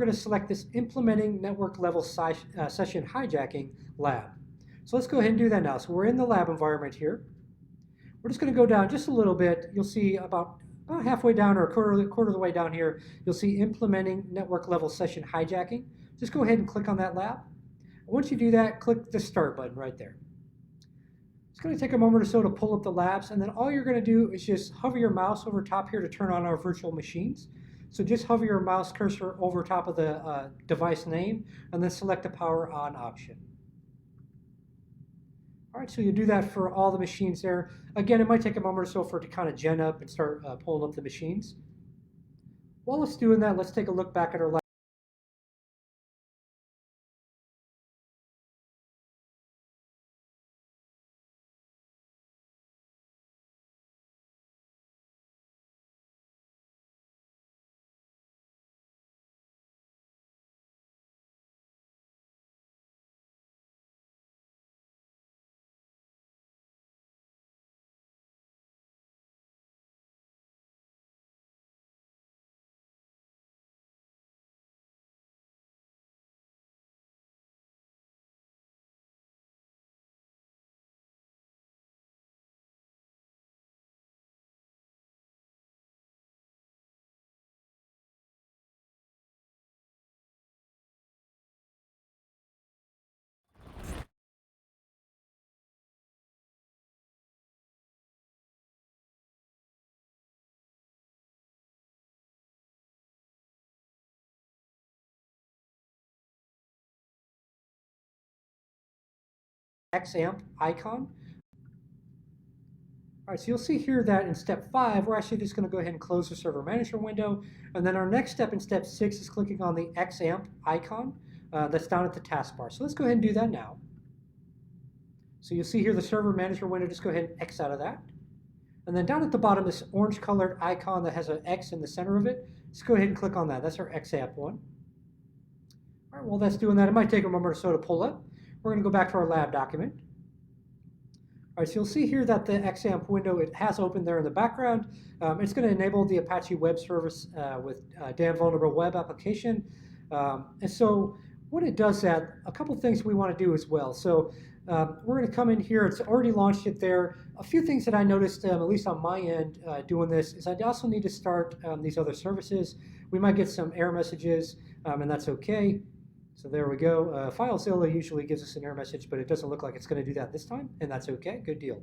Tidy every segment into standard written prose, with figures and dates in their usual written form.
we're going to select this Implementing Network Level Session Hijacking lab. So let's go ahead and do that now. So we're in the lab environment here. We're just going to go down just a little bit. You'll see about halfway down or a quarter of the way down here, you'll see Implementing Network Level Session Hijacking. Just go ahead and click on that lab. Once you do that, click the Start button right there. It's going to take a moment or so to pull up the labs, and then all you're going to do is just hover your mouse over top here to turn on our virtual machines. So just hover your mouse cursor over top of the device name, and then select the Power On option. All right, so you do that for all the machines there. Again, it might take a moment or so for it to kind of gen up and start pulling up the machines. While it's doing that, let's take a look back at our lab. XAMPP icon. All right, so you'll see here that in step 5, we're actually just going to go ahead and close the server manager window. And then our next step in step 6 is clicking on the XAMPP icon that's down at the taskbar. So let's go ahead and do that now. So you'll see here the server manager window, just go ahead and X out of that. And then down at the bottom, this orange colored icon that has an X in the center of it, let's go ahead and click on that. That's our XAMPP one. All right, while that's doing that, it might take a moment or so to pull up. We're going to go back to our lab document. All right, so you'll see here that the XAMPP window, it has opened there in the background. It's going to enable the Apache Web Service with DAM Vulnerable Web Application. And so what it does that, a couple things we want to do as well. So we're going to come in here. It's already launched it there. A few things that I noticed, at least on my end doing this, is I also need to start these other services. We might get some error messages, and that's okay. So there we go. FileZilla usually gives us an error message, but it doesn't look like it's going to do that this time, and that's okay. Good deal.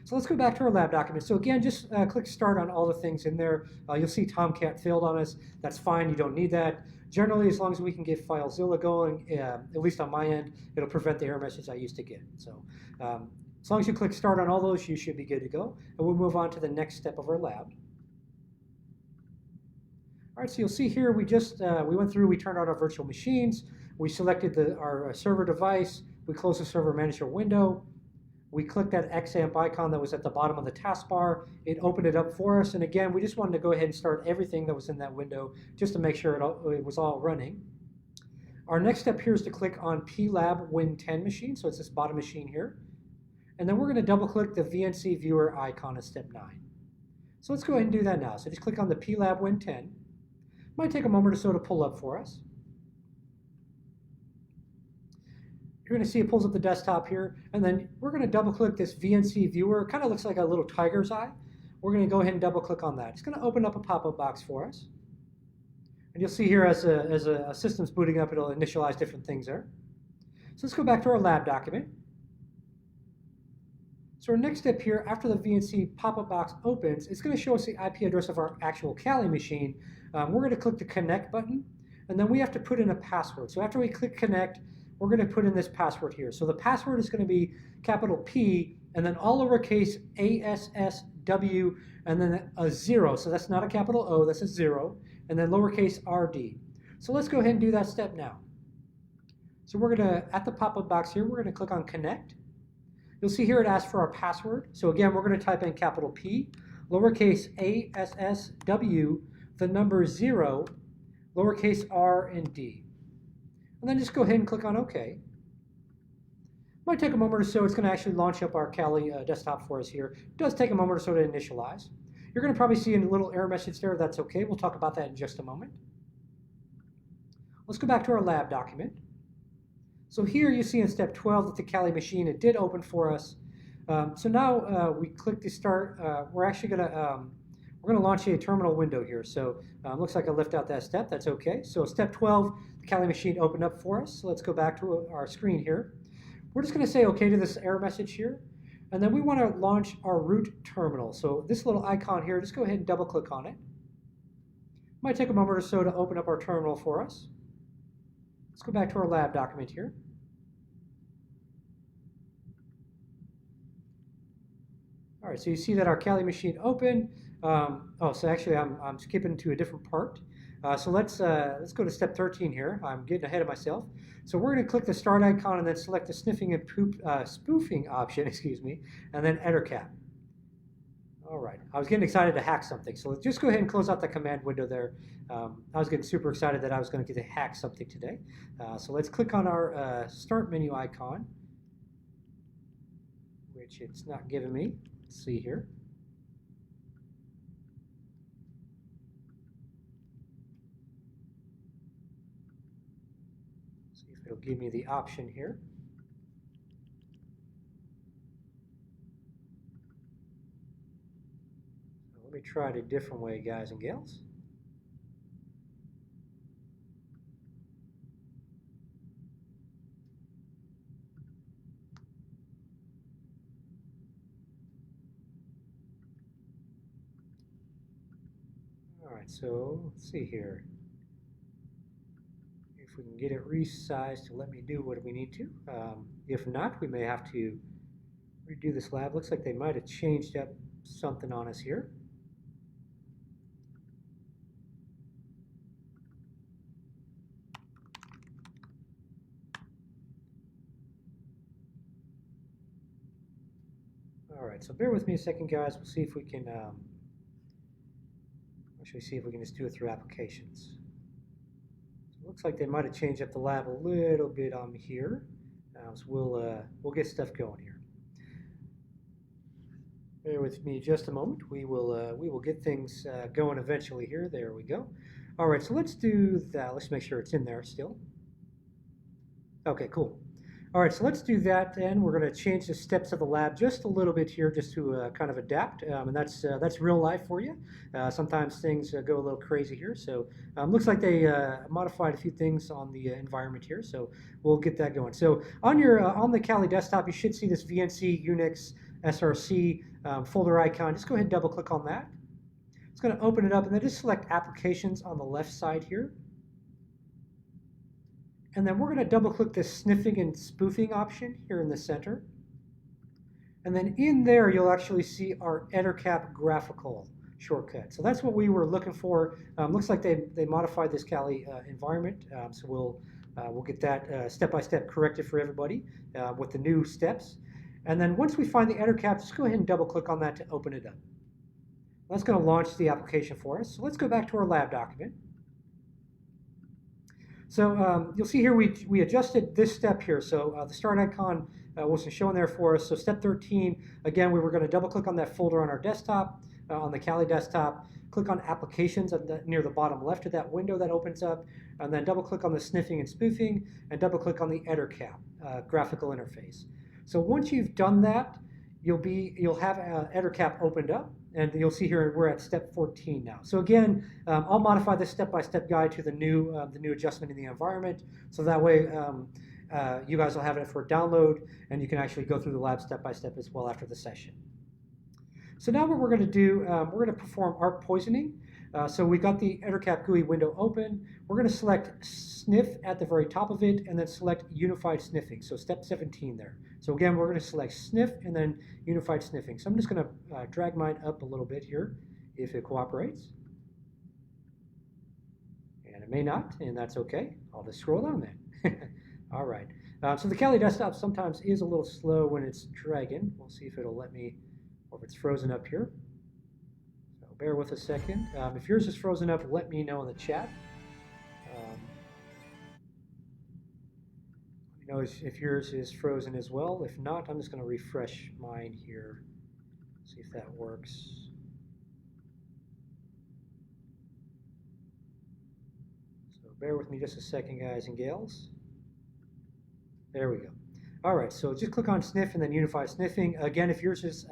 So let's go back to our lab document. So again, just click Start on all the things in there. You'll see Tomcat failed on us. That's fine. You don't need that. Generally, as long as we can get FileZilla going, at least on my end, it'll prevent the error message I used to get. So as long as you click Start on all those, you should be good to go. And we'll move on to the next step of our lab. All right, so you'll see here we went through, we turned on our virtual machines. We selected our server device. We closed the server manager window. We clicked that XAMPP icon that was at the bottom of the taskbar. It opened it up for us. And again, we just wanted to go ahead and start everything that was in that window just to make sure it was all running. Our next step here is to click on plab Win10 machine. So it's this bottom machine here. And then we're going to double click the VNC viewer icon at step 9. So let's go ahead and do that now. So just click on the plab Win10. Might take a moment or so to pull up for us. You're going to see it pulls up the desktop here, and then we're going to double click this VNC viewer. It kind of looks like a little tiger's eye. We're going to go ahead and double click on that. It's going to open up a pop-up box for us. And you'll see here as a system's booting up, it'll initialize different things there. So let's go back to our lab document. So our next step here, after the VNC pop-up box opens, it's going to show us the IP address of our actual Kali machine. We're going to click the Connect button, and then we have to put in a password. So after we click Connect, we're going to put in this password here. So the password is going to be capital P, and then all lowercase ASSW, and then a 0. So that's not a capital O, that's a 0, and then lowercase RD. So let's go ahead and do that step now. So we're going to, at the pop-up box here, we're going to click on Connect. You'll see here it asks for our password. So again, we're going to type in capital P, lowercase ASSW, the number 0, lowercase R, and D. And then just go ahead and click on OK. Might take a moment or so. It's going to actually launch up our Kali desktop for us here. It does take a moment or so to initialize. You're going to probably see a little error message there. That's okay. We'll talk about that in just a moment. Let's go back to our lab document. So here you see in step 12 that the Kali machine, it did open for us. So now we click to start. We're actually we're gonna launch a terminal window here. So looks like I left out that step. That's okay. So step 12, the Kali machine opened up for us. So let's go back to our screen here. We're just gonna say okay to this error message here. And then we want to launch our root terminal. So this little icon here, just go ahead and double click on it. Might take a moment or so to open up our terminal for us. Let's go back to our lab document here. All right, so you see that our Kali machine opened. So actually I'm skipping to a different part. So let's go to step 13 here. I'm getting ahead of myself. So we're going to click the start icon and then select the sniffing and spoofing option, excuse me, and then EtherCap. All right, I was getting excited to hack something. So let's just go ahead and close out the command window there. I was getting super excited that I was going to get to hack something today. So let's click on our start menu icon, which it's not giving me. Let's see here. It'll give me the option here. So let me try it a different way, guys and gals. All right, so let's see here. If we can get it resized to let me do what we need to. If not, we may have to redo this lab. Looks like they might have changed up something on us here. All right, so bear with me a second, guys. We'll see if we can actually see if we can just do it through applications. Looks like they might have changed up the lab a little bit on here. So we'll get stuff going here. Bear with me just a moment. We will get things going eventually here. There we go. All right, so let's do that. Let's make sure it's in there still. Okay, cool. All right, so let's do that then. We're going to change the steps of the lab just a little bit here just to kind of adapt, and that's real life for you. Sometimes things go a little crazy here, so looks like they modified a few things on the environment here, so we'll get that going. So on the Kali desktop, you should see this VNC Unix SRC folder icon. Just go ahead and double click on that. It's going to open it up, and then just select Applications on the left side here. And then we're going to double click this sniffing and spoofing option here in the center. And then in there, you'll actually see our EtherCap graphical shortcut. So that's what we were looking for. Looks like they modified this Kali environment. So we'll get that step-by-step corrected for everybody with the new steps. And then once we find the EtherCap, just go ahead and double click on that to open it up. That's going to launch the application for us. So let's go back to our lab document. So you'll see here we adjusted this step here. So the start icon wasn't showing there for us. So step 13, again, we were going to double click on that folder on our desktop, on the Kali desktop, click on Applications near the bottom left of that window that opens up, and then double click on the sniffing and spoofing, and double click on the EtherCap graphical interface. So once you've done that, you'll have EtherCap opened up. And you'll see here we're at step 14 now. So again, I'll modify this step-by-step guide to the new adjustment in the environment. So that way you guys will have it for download, and you can actually go through the lab step-by-step as well after the session. So now what we're going to do, we're going to perform ARP poisoning. So we got the EtherCap GUI window open. We're going to select sniff at the very top of it, and then select unified sniffing. So step 17 there. So again, we're going to select sniff and then unified sniffing. So I'm just going to drag mine up a little bit here if it cooperates. And it may not, and that's okay. I'll just scroll down then. All right. So the Kali desktop sometimes is a little slow when it's dragging. We'll see if it'll let me, or if it's frozen up here. So bear with a second. If yours is frozen up, let me know in the chat. Know if yours is frozen as well. If not, I'm just going to refresh mine here, see if that works. So Bear with me just a second, guys and gals. There we go. All right, so just click on sniff and then unify sniffing. Again, if yours is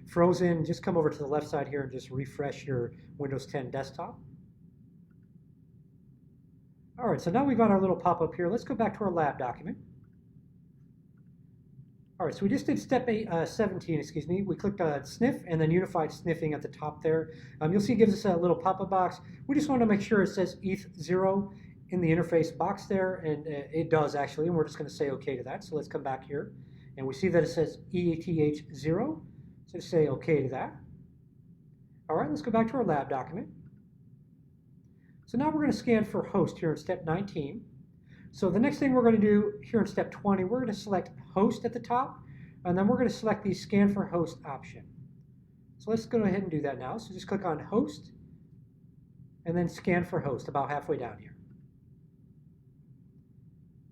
frozen, just come over to the left side here and just refresh your Windows 10 desktop. All right, so now we've got our little pop-up here. Let's go back to our lab document. All right, so we just did step 17, excuse me. We clicked on sniff and then unified sniffing at the top there. You'll see it gives us a little pop-up box. We just want to make sure it says ETH0 in the interface box there, and it does actually, and we're just going to say OK to that. So let's come back here, and we see that it says ETH0, so just say OK to that. All right, let's go back to our lab document. So now we're going to scan for host here in step 19. So the next thing we're going to do here in step 20, we're going to select host at the top, and then we're going to select the scan for host option. So let's go ahead and do that now. So just click on host, and then scan for host about halfway down here.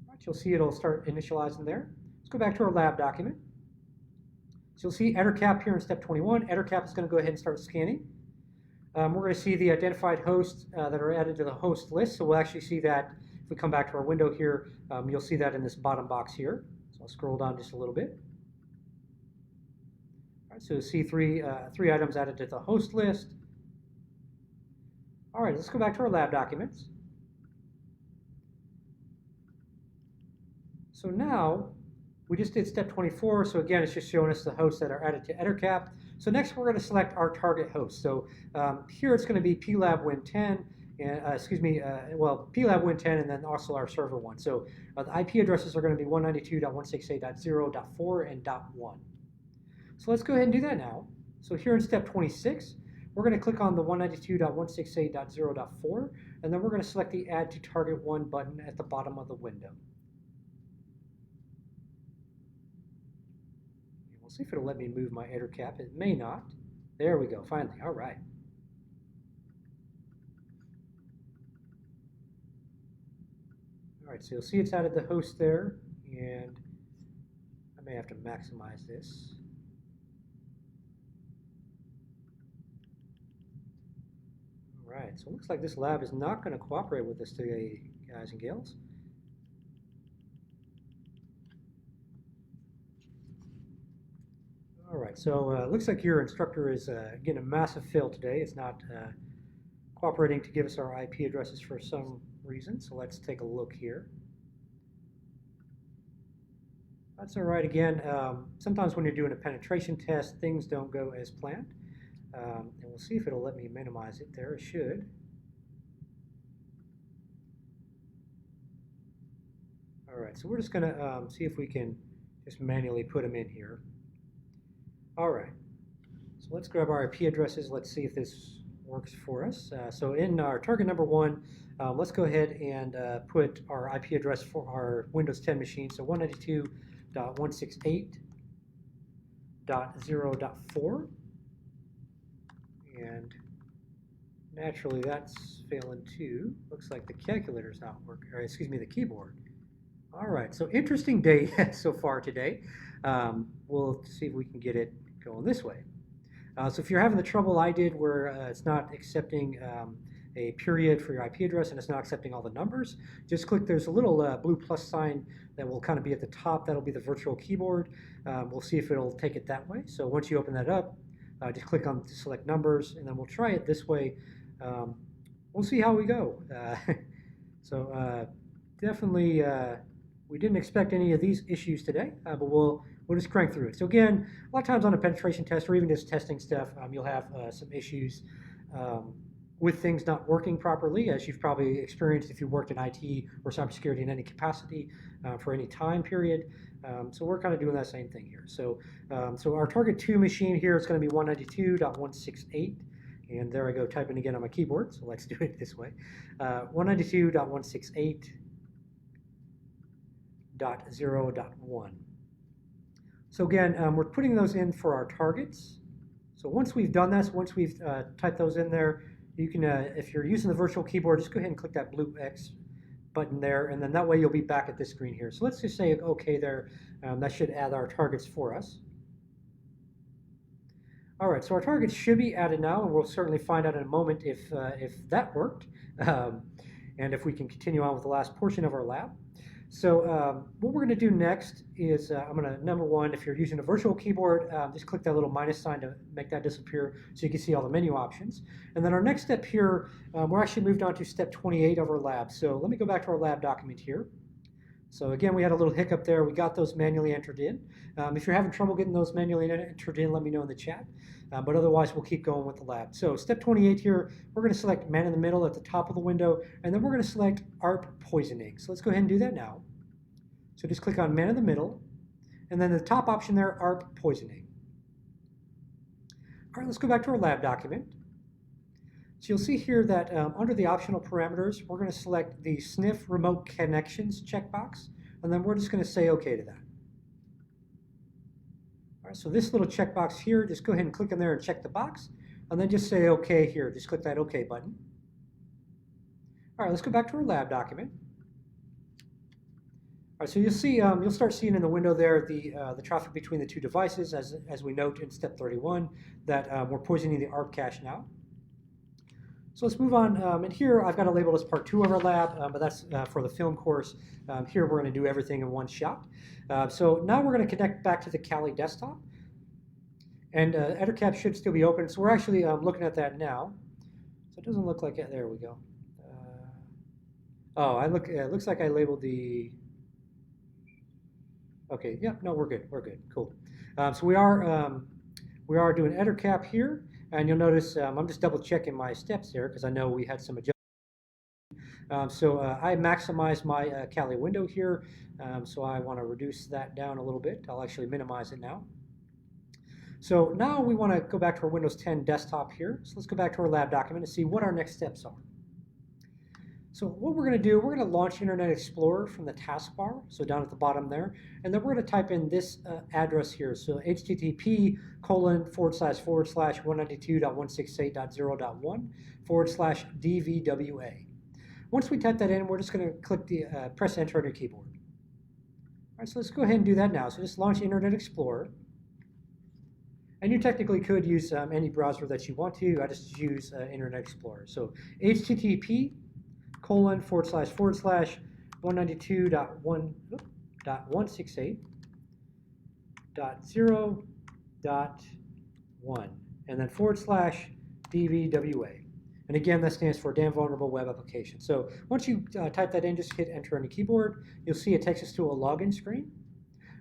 All right, you'll see it'll start initializing there. Let's go back to our lab document. So you'll see EtterCap here in step 21. EtterCap is going to go ahead and start scanning. We're going to see the identified hosts that are added to the host list. So we'll actually see that if we come back to our window here, you'll see that in this bottom box here. So I'll scroll down just a little bit. All right, so you'll see three items added to the host list. All right, let's go back to our lab documents. So now we just did step 24. So again, it's just showing us the hosts that are added to EtterCap. So next we're going to select our target host. So here it's going to be PLAB Win 10. Well, PLAB Win 10 and then also our server one. So the IP addresses are going to be 192.168.0.4 and .1. So let's go ahead and do that now. So here in step 26, we're going to click on the 192.168.0.4, and then we're going to select the Add to Target 1 button at the bottom of the window. And we'll see if it'll let me move my EtterCap. It may not. There we go, finally. All right. All right, so you'll see it's added the host there, and I may have to maximize this. All right, so it looks like this lab is not going to cooperate with us today, guys and gals. All right, so it looks like your instructor is getting a massive fail today. It's not cooperating to give us our IP addresses for some reason, so let's take a look here. That's all right. Again, sometimes when you're doing a penetration test, things don't go as planned. And we'll see if it'll let me minimize it there. It should. All right, so we're just going to see if we can just manually put them in here. All right, so let's grab our IP addresses. Let's see if this works for us. So in our target number 1, let's go ahead and put our IP address for our Windows 10 machine. So 192.168.0.4. And naturally that's failing too. Looks like the calculator's not working, or excuse me, the keyboard. All right, so interesting day so far today. We'll see if we can get it going this way. So if you're having the trouble I did where it's not accepting a period for your IP address and it's not accepting all the numbers, just click, there's a little blue plus sign that will kind of be at the top. That'll be the virtual keyboard. We'll see if it'll take it that way. So once you open that up, just click on select numbers, and then we'll try it this way. We'll see how we go. Definitely, we didn't expect any of these issues today, but we'll just crank through it. So again, a lot of times on a penetration test or even just testing stuff, you'll have some issues with things not working properly, as you've probably experienced if you worked in IT or cybersecurity in any capacity for any time period. So we're kind of doing that same thing here. So our target 2 machine here is going to be 192.168. And there I go typing again on my keyboard. So let's do it this way. 192.168.0.1. So again, we're putting those in for our targets. So once we've done this, once we've typed those in there, you can, if you're using the virtual keyboard, just go ahead and click that blue X button there, and then that way you'll be back at this screen here. So let's just say OK there. That should add our targets for us. All right, so our targets should be added now, and we'll certainly find out in a moment if that worked. and if we can continue on with the last portion of our lab. So what we're going to do next is I'm going to, number one, if you're using a virtual keyboard, just click that little minus sign to make that disappear so you can see all the menu options. And then our next step here, we're actually moved on to step 28 of our lab. So let me go back to our lab document here. So again, we had a little hiccup there. We got those manually entered in. If you're having trouble getting those manually entered in, let me know in the chat. But otherwise, we'll keep going with the lab. So step 28 here, we're going to select man in the middle at the top of the window, and then we're going to select ARP poisoning. So let's go ahead and do that now. So just click on man in the middle, and then the top option there, ARP poisoning. All right, let's go back to our lab document. So you'll see here that under the optional parameters, we're going to select the sniff remote connections checkbox, and then we're just going to say OK to that. All right, so this little checkbox here, just go ahead and click in there and check the box, and then just say OK here. Just click that OK button. All right, let's go back to our lab document. All right, so you'll see, you'll start seeing in the window there the traffic between the two devices, as we note in step 31, that we're poisoning the ARP cache now. So let's move on. And here I've got it labeled as part 2 of our lab, but that's for the film course. Here we're going to do everything in one shot. So now we're going to connect back to the Kali desktop. And EtherCap should still be open. So we're actually looking at that now. So it doesn't look like it. There we go. It looks like I labeled the... Okay, yep, no, we're good. We're good. Cool. So we are doing EtherCap here. And you'll notice I'm just double checking my steps here because I know we had some adjustments. So I maximized my Kali window here. So I want to reduce that down a little bit. I'll actually minimize it now. So now we want to go back to our Windows 10 desktop here. So let's go back to our lab document and see what our next steps are. So what we're going to do, we're going to launch Internet Explorer from the taskbar, so down at the bottom there, and then we're going to type in this address here, so http://192.168.0.1/DVWA. Once we type that in, we're just going to click the press enter on your keyboard. All right, so let's go ahead and do that now. So just launch Internet Explorer, and you technically could use any browser that you want to. I just use Internet Explorer. So http://192.168.0.1 and then /DVWA. And again, that stands for Damn Vulnerable Web Application. So once you type that in, just hit enter on the keyboard. You'll see it takes us to a login screen.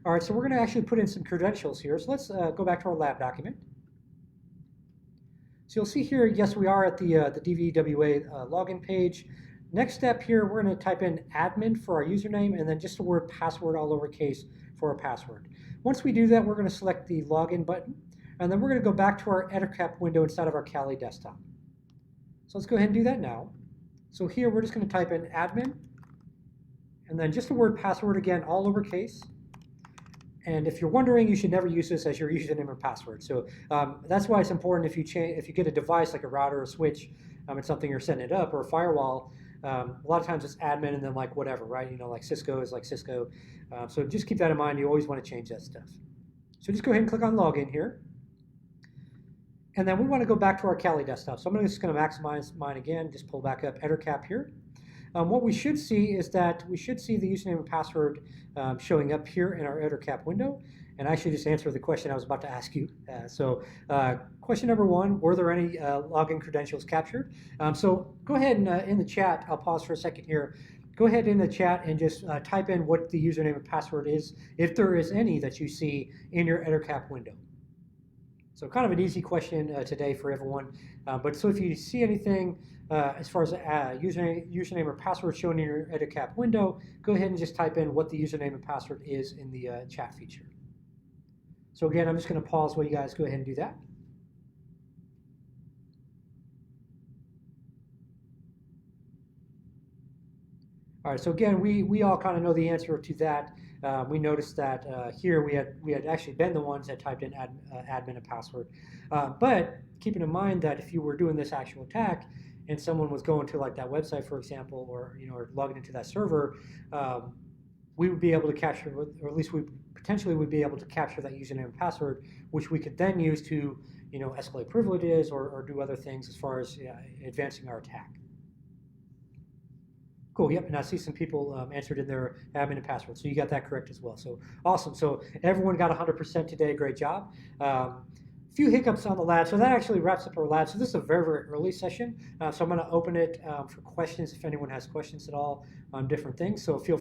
All right, so we're going to actually put in some credentials here. So let's go back to our lab document. So you'll see here, yes, we are at the DVWA login page. Next step here, we're going to type in admin for our username and then just the word password all lowercase for our password. Once we do that, we're going to select the login button, and then we're going to go back to our EtherCap window inside of our Kali desktop. So let's go ahead and do that now. So here, we're just going to type in admin, and then just the word password again, all lowercase. And if you're wondering, you should never use this as your username or password. So that's why it's important if you get a device like a router or switch, it's something you're setting it up, or a firewall. A lot of times it's admin and then like whatever, right? You know, like Cisco is like Cisco. So just keep that in mind. You always want to change that stuff. So just go ahead and click on login here. And then we want to go back to our Kali desktop. So I'm just going to maximize mine again, just pull back up EtherCap here. What we should see is that we should see the username and password showing up here in our EtherCap window. And I should just answer the question I was about to ask you. Question number 1, were there any login credentials captured? So go ahead and in the chat, I'll pause for a second here. Go ahead in the chat and just type in what the username and password is, if there is any that you see in your EtherCap window. So kind of an easy question today for everyone. But so if you see anything as far as username or password shown in your EtherCap window, go ahead and just type in what the username and password is in the chat feature. So again, I'm just going to pause while you guys go ahead and do that. All right, so again, we all kind of know the answer to that. We noticed that here we had actually been the ones that typed in admin and password. But keeping in mind that if you were doing this actual attack and someone was going to like that website, for example, or or logging into that server, we would be able to capture, or at least we potentially would be able to capture that username and password, which we could then use to escalate privileges or do other things as far as advancing our attack. Cool. Yep. And I see some people answered in their admin and password. So you got that correct as well. So awesome. So everyone got 100% today. Great job. Few hiccups on the lab. So that actually wraps up our lab. So this is a very, very early session. So I'm going to open it for questions if anyone has questions at all on different things. So feel